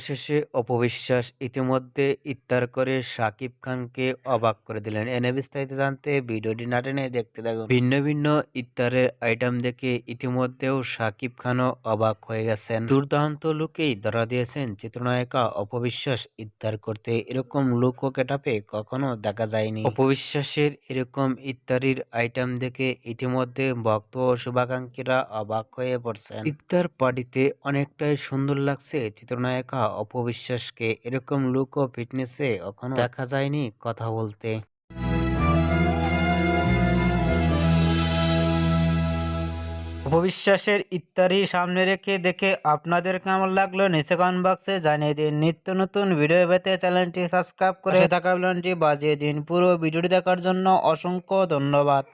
অবশেষে অপবিশ্বাস ইতিমধ্যে ইফতার করে শাকিব খানকে অবাক করে দিলেন। এনে বিস্তারিত জানতে ভিডিওটি না টেনে দেখতে থাকুন। ভিন্ন ভিন্ন ইফতারের আইটেম দেখে ইতিমধ্যেও শাকিব খানও অবাক হয়ে গেছেন। দুর্দান্ত লুকেই ধরা দিয়েছেন চিত্রনায়িকা অপবিশ্বাস। ইফতার করতে এরকম লুক ও গেটআপে কখনো দেখা যায়নি। অপবিশ্বাসের এরকম ইফতারির আইটেম দেখে ইতিমধ্যে ভক্ত ও শুভাকাঙ্ক্ষীরা অবাক হয়ে পড়ছেন। ইফতার পার্টিতে অনেকটাই সুন্দর লাগছে চিত্রনায়িকা অপবিশ্বাসকে। এরকম লুক ও ফিটনেসে এখনো দেখা যায়নি কথা বলতে। অপবিশ্বাসের ইফতারি সামনে রেখে দেখে আপনাদের কেমন লাগলো নিচে কমেন্ট বক্সে জানিয়ে দিন। নিত্য নতুন ভিডিও পেতে চ্যানেলটি সাবস্ক্রাইব করে থাকা বেলটি বাজিয়ে দিন। পুরো ভিডিওটি দেখার জন্য অসংখ্য ধন্যবাদ।